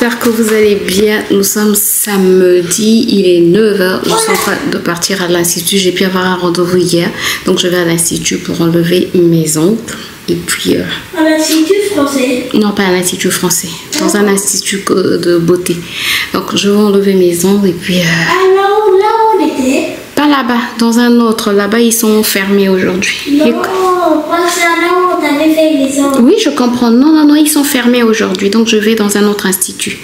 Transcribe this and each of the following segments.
j'espère que vous allez bien. Nous sommes samedi, il est 9h. Je suis en train de partir à l'institut. J'ai pu avoir un rendez-vous hier. Donc je vais à l'institut pour enlever mes ongles. Et puis... À l'institut français? Non, pas à l'institut français. Dans un institut de beauté. Donc je vais enlever mes ongles et puis... Ah là où on était? Pas là-bas, dans un autre. Là-bas, ils sont fermés aujourd'hui. Non, parce que là où on avait fait les ongles. Oui, je comprends. Non, ils sont fermés aujourd'hui. Donc, je vais dans un autre institut.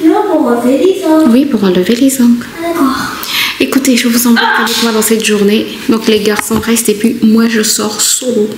Non, pour enlever les ongles. Oui, pour enlever les ongles. D'accord. Écoutez, je vous embarque avec moi dans cette journée. Donc, les garçons restent et puis moi, je sors solo.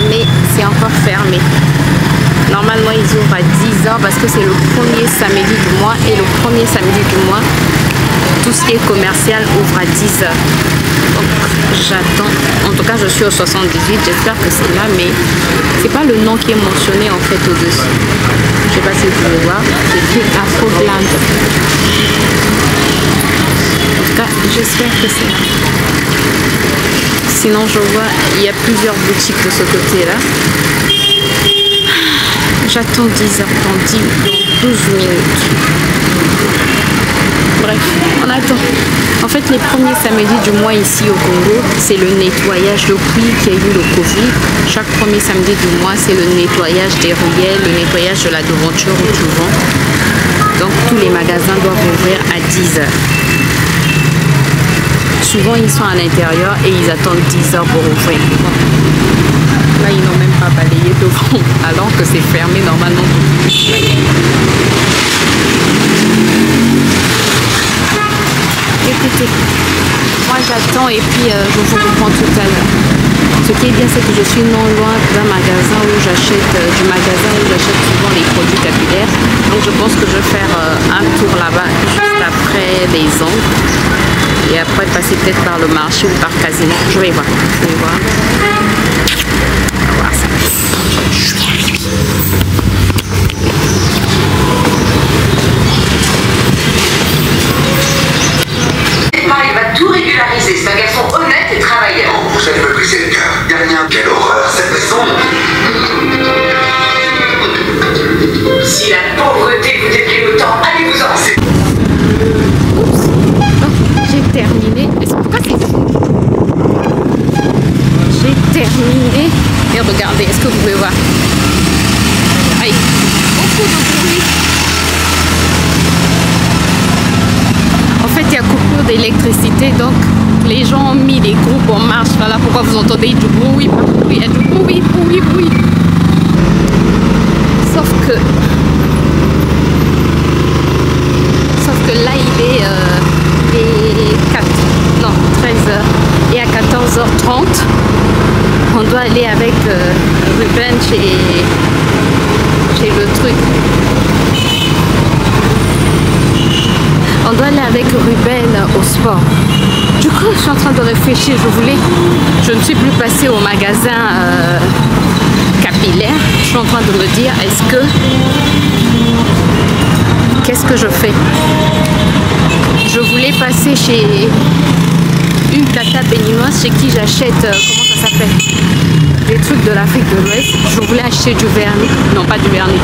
Mais c'est encore fermé. Normalement ils ouvrent à 10h parce que c'est le premier samedi du mois et le premier samedi du mois tout ce qui est commercial ouvre à 10h. Donc j'attends. En tout cas je suis au 78, j'espère que c'est là, mais c'est pas le nom qui est mentionné en fait au-dessus. Je sais pas si vous pouvez voir, c'est écrit Afroland. En tout cas j'espère que c'est là. Sinon, je vois, il y a plusieurs boutiques de ce côté-là. J'attends 10h dans 12 minutes. Bref, on attend. En fait, les premiers samedis du mois ici au Congo, c'est le nettoyage depuis qu'il y a eu le Covid. Chaque premier samedi du mois, c'est le nettoyage des ruelles, le nettoyage de la devanture où tu vends. Donc, tous les magasins doivent ouvrir à 10h. Souvent ils sont à l'intérieur et ils attendent 10h pour ouvrir. Là ils n'ont même pas balayé devant alors que c'est fermé normalement. Écoutez, moi j'attends et puis je vous reprends tout à l'heure. Ce qui est bien, c'est que je suis non loin d'un magasin où j'achète souvent les produits capillaires. Donc je pense que je vais faire un tour là-bas juste après les ongles. Et après passer peut-être par le marché ou par Casino. Je vais voir. On va voir ça. Je vais arriver. Il va tout régulariser. C'est un garçon honnête et travailleur. Oh, vous allez me briser le cœur. Il n'y a rien. Quelle horreur, cette maison. Si la pauvreté vous déplaît autant, allez-vous-en. J'ai terminé. Pourquoi c'est fou? J'ai terminé. Et regardez, est-ce que vous pouvez voir? Aïe, beaucoup de bruit. En fait, il y a coupure d'électricité, donc les gens ont mis des groupes en marche. Voilà pourquoi vous entendez du bruit partout. Il y a du bruit. Sauf que là, il est 13h. Et à 14h30, on doit aller avec Ruben chez le truc. On doit aller avec Ruben au sport. Du coup, je suis en train de réfléchir. Je ne suis plus passée au magasin capillaire. Je suis en train de me dire, qu'est-ce que je fais? Je voulais passer chez une tata béninoise chez qui j'achète, comment ça s'appelle, des trucs de l'Afrique de l'Ouest. Je voulais acheter du vernis, non pas du vernis,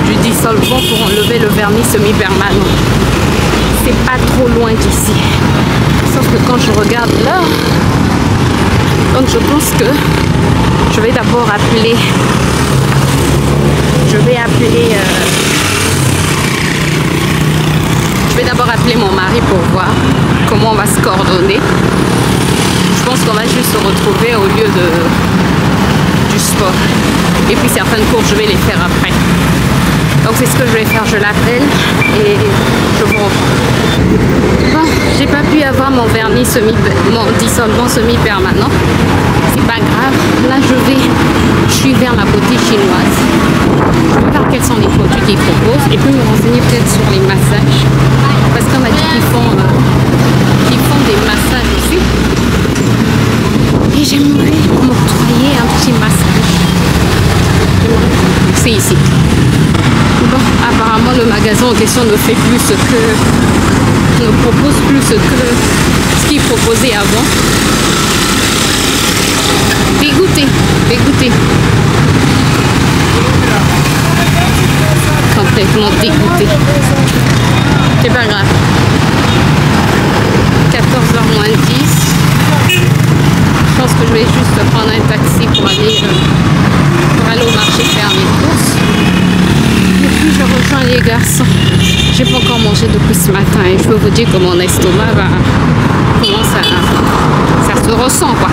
du dissolvant pour enlever le vernis semi-permanent. C'est pas trop loin d'ici. Sauf que quand je regarde l'heure, donc je pense que je vais d'abord appeler, je vais d'abord appeler mon mari pour voir comment on va se coordonner. Je pense qu'on va juste se retrouver au lieu du sport. Et puis certaines courses, je vais les faire après. Donc c'est ce que je vais faire, je l'appelle et je vous reprends. Bon, j'ai pas pu avoir mon vernis mon dissolvant semi-permanent. C'est pas grave. Là je suis vers la boutique chinoise. Je vais voir quels sont les produits qu'ils proposent et puis me renseigner peut-être sur les massages. Parce qu'on m'a dit qu'ils font des massages aussi. Et j'aimerais m'octroyer un petit massage. C'est ici. Bon, apparemment le magasin en question ne fait plus ne propose plus ce qu'il proposait avant. Dégoûté. Complètement dégoûté. C'est pas grave. 14h moins 10. Je pense que je vais juste prendre un taxi pour aller au marché faire mes courses. Et puis je rejoins les garçons. J'ai pas encore mangé depuis ce matin et je peux vous dire que mon estomac comment ça se ressent quoi.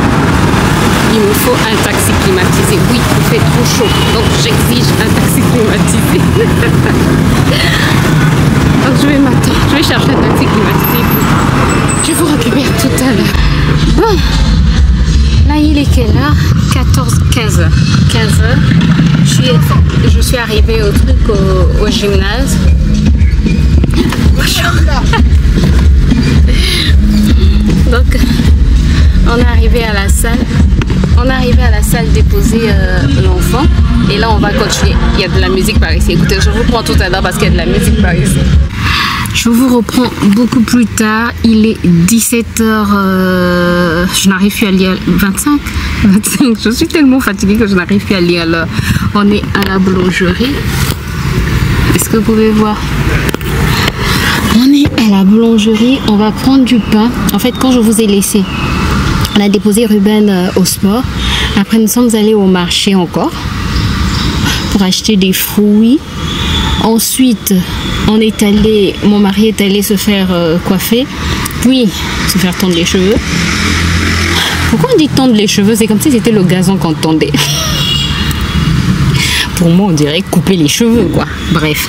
Il me faut un taxi climatisé. Oui, il fait trop chaud, donc j'exige un taxi climatisé. Donc je vais chercher un taxi climatisé. Je vous récupère tout à l'heure. Bon, là il est quelle heure? 15h. Je suis arrivée au truc au gymnase. Donc on est arrivé à la salle. On est arrivé à la salle déposer l'enfant. Et là on va continuer. Il y a de la musique par ici. Écoutez, je vous reprends tout à l'heure parce qu'il y a de la musique par ici. Je vous reprends beaucoup plus tard. Il est 17h. Je n'arrive plus à lire. 25. Je suis tellement fatiguée que je n'arrive plus à lire l'heure. On est à la boulangerie. Est-ce que vous pouvez voir? On est à la boulangerie. On va prendre du pain. En fait, quand je vous ai laissé, on a déposé Ruben au sport. Après, nous sommes allés au marché encore pour acheter des fruits. Ensuite, mon mari est allé se faire coiffer, puis se faire tondre les cheveux. Pourquoi on dit tondre les cheveux? C'est comme si c'était le gazon qu'on tondait. Pour moi, on dirait couper les cheveux, quoi. Bref,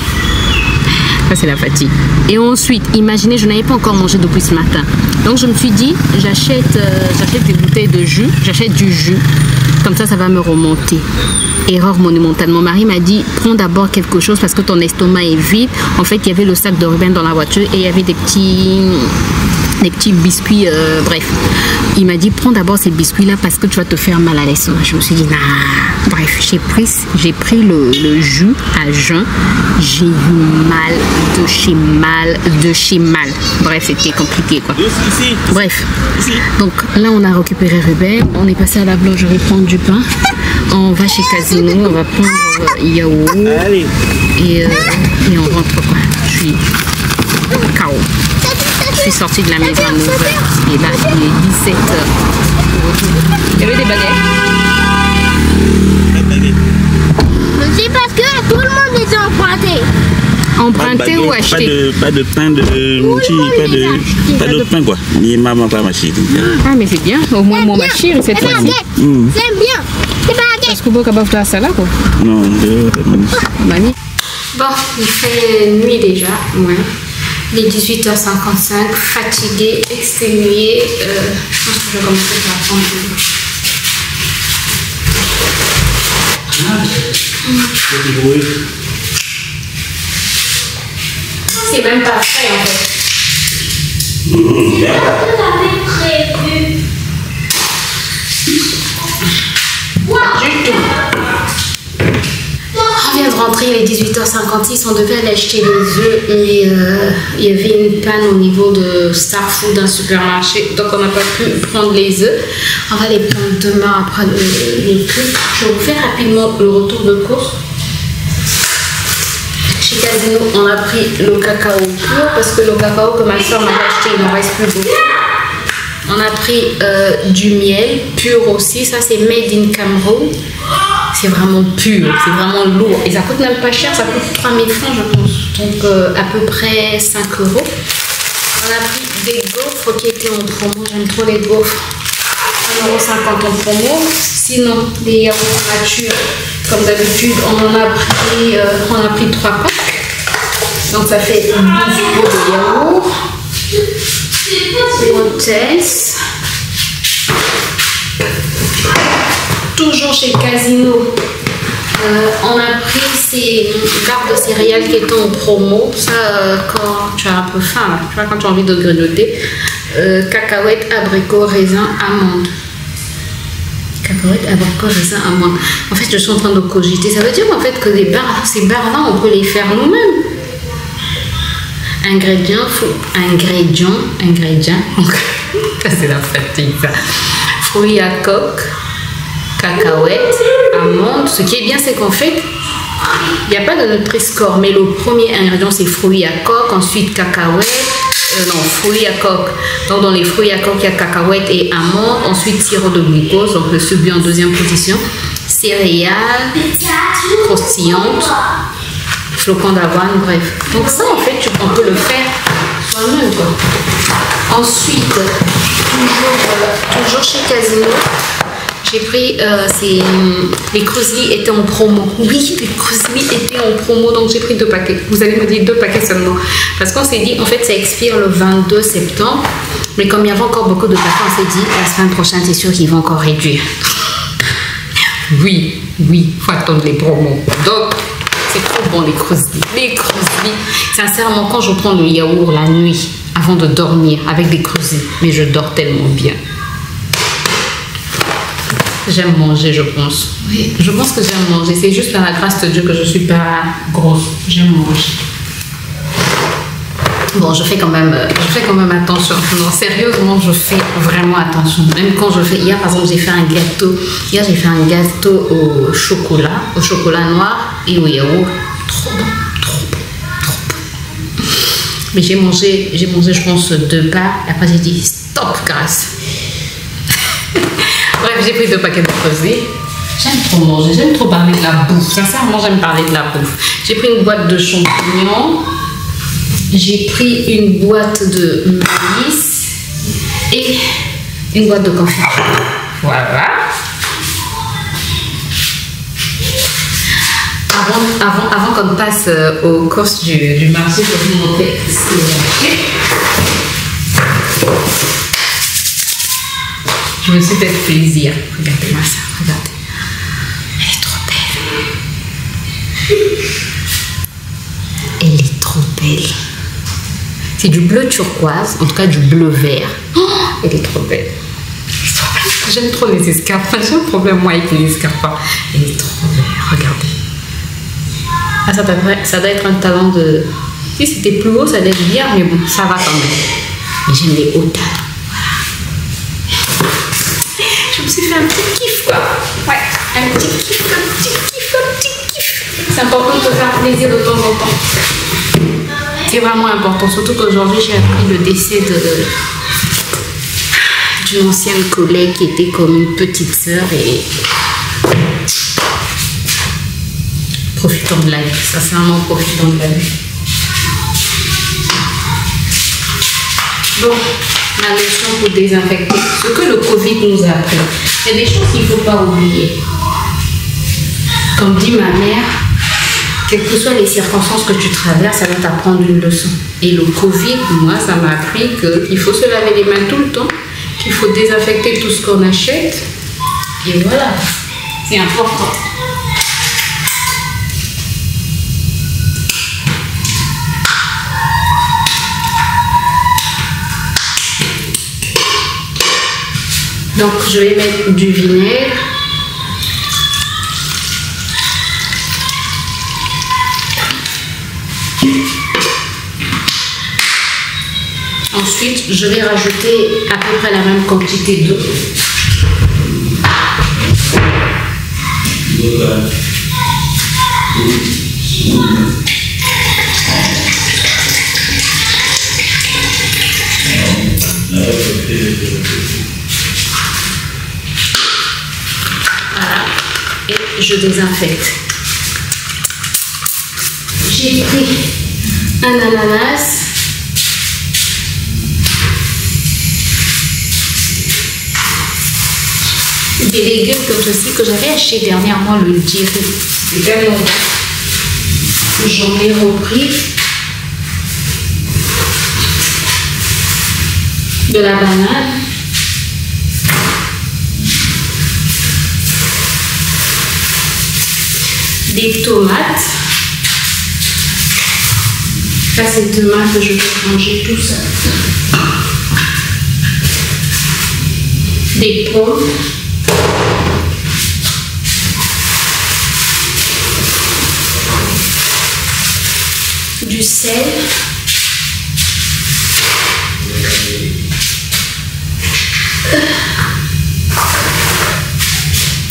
ça c'est la fatigue. Et ensuite, imaginez, je n'avais pas encore mangé depuis ce matin. Donc je me suis dit, j'achète des bouteilles de jus, j'achète du jus. Comme ça va me remonter. Erreur monumentale. Mon mari m'a dit, prends d'abord quelque chose parce que ton estomac est vide. En fait, il y avait le sac de Ruben dans la voiture et il y avait des petits biscuits. Bref, il m'a dit, prends d'abord ces biscuits-là parce que tu vas te faire mal à l'estomac. Je me suis dit, nah. Bref, j'ai pris le jus à jeun. J'ai eu mal de chez mal. Bref, c'était compliqué, quoi. Bref, donc là, on a récupéré Ruben. On est passé à la boulangerie prendre du pain. On va chez Casino, on va prendre yaourt et on rentre quoi. Je suis KO. Je suis sortie de la maison à 9h et là il est 17h. Il y avait des baguettes. C'est parce que tout le monde les a empruntés. Emprunté ou acheté? Pas de pain pas de pain quoi. Ni maman pas ma chérie. Ah mais c'est bien, au moins mon ma chérie cette fois-ci. C'est bien. C'est baguette. Est-ce que vous pouvez faire ça là quoi? Non, bon, il fait nuit déjà, ouais. Il est 18h55, fatigué, exténué. Je pense que je vais commencer par prendre c'est même pas frais en fait. Du tout. On vient de rentrer, il est 18h56, on devait aller acheter des œufs, mais il y avait une panne au niveau de Star Food, d'un supermarché, donc on n'a pas pu prendre les œufs. On va les prendre demain après les pubs. Je vais vous faire rapidement le retour de course. Chez Casino, on a pris le cacao pur, parce que le cacao que ma soeur m'avait acheté, il n'en reste plus beaucoup. On a pris du miel pur aussi, ça c'est made in Cameroun. C'est vraiment pur, c'est vraiment lourd. Et ça coûte même pas cher, ça coûte 3000 francs je pense. Donc à peu près 5 euros. On a pris des gaufres qui étaient en promo, j'aime trop les gaufres. 1,50 € en promo. Sinon, les yaourts nature, comme d'habitude, on a pris 3 packs. Donc ça fait 12 euros de yaourt. Hôtesse. Toujours chez Casino, on a pris ces barres de céréales qui étaient en promo. Ça, quand tu as un peu faim, là, tu vois, quand tu as envie de grignoter. Cacahuètes, abricots, raisins, amandes. Cacahuètes, abricots, raisins, amandes. En fait, je suis en train de cogiter. Ça veut dire en fait que ces barres-là, on peut les faire nous-mêmes. Ingrédients. C'est la fatigue, ça. Fruits à coque. Cacahuètes, amandes. Ce qui est bien, c'est qu'en fait, il n'y a pas de Nutri-Score, mais le premier ingrédient, c'est fruits à coque, ensuite cacahuètes, fruits à coque. Donc, dans les fruits à coque, il y a cacahuètes et amandes, ensuite sirop de glucose, donc le subi en deuxième position, céréales, croustillantes, flocons d'avoine, bref. Donc, ça, en fait, on peut le faire soi-même, quoi. Ensuite, toujours chez Casino, j'ai pris, les Creuselis étaient en promo. Oui, les Creuselis étaient en promo, donc j'ai pris 2 paquets. Vous allez me dire 2 paquets seulement. Parce qu'on s'est dit, en fait, ça expire le 22 septembre. Mais comme il y avait encore beaucoup de paquets, on s'est dit, la semaine prochaine, c'est sûr qu'ils vont encore réduire. Oui, faut attendre les promos. Donc, c'est trop bon, les Creuselis. Les Creuselis. Sincèrement, quand je prends le yaourt la nuit, avant de dormir, avec des Creuselis, mais je dors tellement bien. J'aime manger, je pense. Oui, je pense que j'aime manger. C'est juste par la grâce de Dieu que je ne suis pas grosse. J'aime manger. Bon, je fais quand même attention. Non, sérieusement, je fais vraiment attention. Même quand je fais... Hier, par exemple, j'ai fait un gâteau. Hier, j'ai fait un gâteau au chocolat noir et au yaourt. Trop bon, trop bon, trop bon. Mais j'ai mangé, je pense, 2 parts. Et après, j'ai dit, stop, grâce. Bref, j'ai pris 2 paquets de Creuselis. J'aime trop manger, j'aime trop parler de la bouffe. Sincèrement, j'aime parler de la bouffe. J'ai pris une boîte de champignons. J'ai pris une boîte de maïs. Et une boîte de confiture. Voilà. Avant qu'on passe aux courses du marché, je vais vous montrer ce que j'ai acheté. Je me suis fait plaisir. Regardez-moi ça, regardez. Elle est trop belle. Elle est trop belle. C'est du bleu turquoise, en tout cas du bleu vert. Oh, elle est trop belle. J'aime trop les escarpins. J'ai un problème moi avec les escarpins. Elle est trop belle, regardez. Ah, ça doit être un talent de... Si c'était plus haut, ça doit être bien, mais bon, ça va quand même. Mais j'aime les hauts talons. Je me suis fait un petit kiff, quoi. Ouais, un petit kiff. C'est important de se faire plaisir de temps en temps. C'est vraiment important, surtout qu'aujourd'hui, j'ai appris le décès d'une ancienne collègue qui était comme une petite sœur et profitant de la vie, sincèrement profitant de la vie. Bon, la leçon pour désinfecter, ce que le Covid nous a appris, il y a des choses qu'il ne faut pas oublier. Comme dit ma mère, quelles que soient les circonstances que tu traverses, ça va t'apprendre une leçon. Et le Covid, moi, ça m'a appris qu'il faut se laver les mains tout le temps, qu'il faut désinfecter tout ce qu'on achète. Et voilà, c'est important. Donc je vais mettre du vinaigre. Ensuite, je vais rajouter à peu près la même quantité d'eau. Voilà. Et je désinfecte. J'ai pris un ananas. Des légumes comme ceci que j'avais acheté dernièrement, le diri. C'était tellement bon. J'en ai repris de la banane, des tomates. Ça, c'est demain que je vais manger tout ça. Des pommes. Du sel,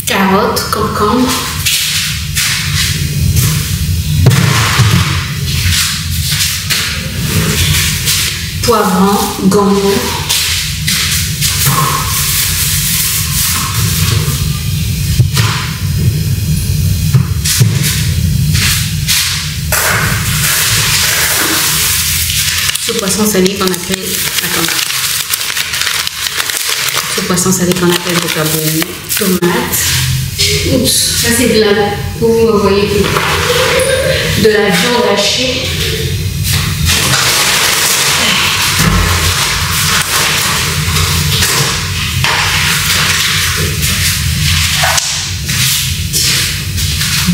carottes, concombres, poivrons, gombo, ce poisson salé qu'on appelle, ce poisson salé qu'on appelle vocabulaire, tomate. Oups, ça c'est de la, vous voyez, de la viande hachée.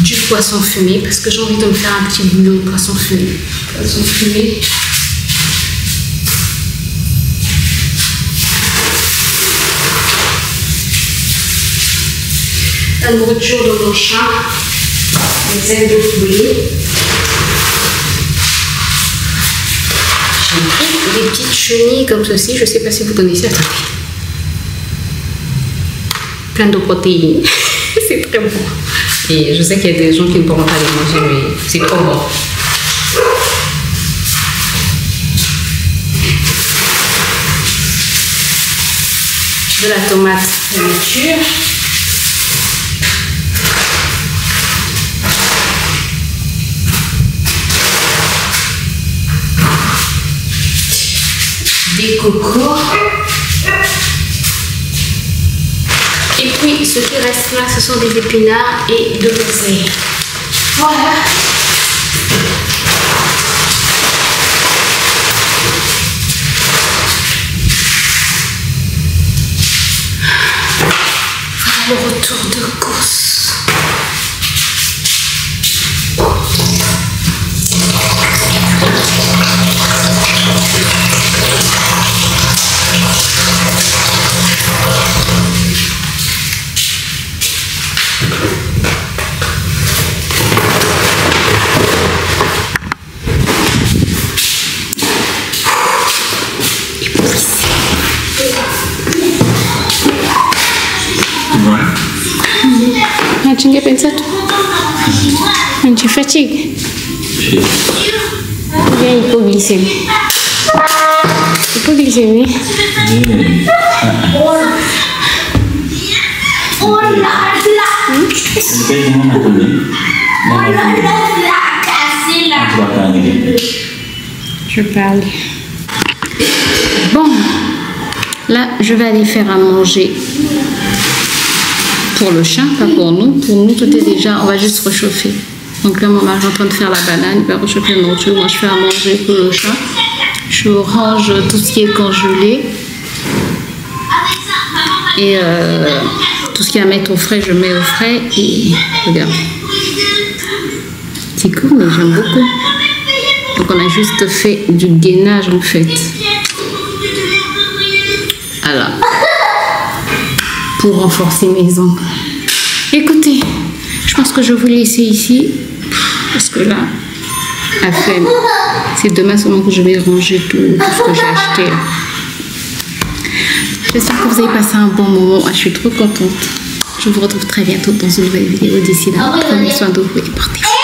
Du poisson fumé, parce que j'ai envie de me faire un petit bouillon de poisson fumé. Poisson fumé. La nourriture de mon chat, les ailes de poulet. J'ai pris des petites chenilles comme ceci, je ne sais pas si vous connaissez. Plein de protéines, c'est très bon. Et je sais qu'il y a des gens qui ne pourront pas les manger, mais c'est trop bon. De la tomate nature. Des cocos. Et puis ce qui reste là, ce sont des épinards et de l'oseille. Voilà. Voilà le retour de course. Tu n'as pas pensé? Tu fatigues? Bien hypoglycémie. Hypoglycémie. Je parle. Bon, là, je vais aller faire à manger. Pour le chat, pas pour nous. Pour nous, tout est déjà, on va juste réchauffer. Donc là, mon mari est en train de faire la banane, il va réchauffer le nourriture. Moi, je fais à manger pour le chat. Je range tout ce qui est congelé. Et tout ce qui est à mettre au frais, je mets au frais. Et regarde. C'est cool, mais j'aime beaucoup. Donc, on a juste fait du gainage, en fait. Alors. pour renforcer mes ongles. Écoutez, je pense que je vais vous laisser ici parce que là, la flemme. C'est demain seulement que je vais ranger tout ce que j'ai acheté. J'espère que vous avez passé un bon moment. Je suis trop contente. Je vous retrouve très bientôt dans une nouvelle vidéo. D'ici là, prenez soin de vous et portez-vous.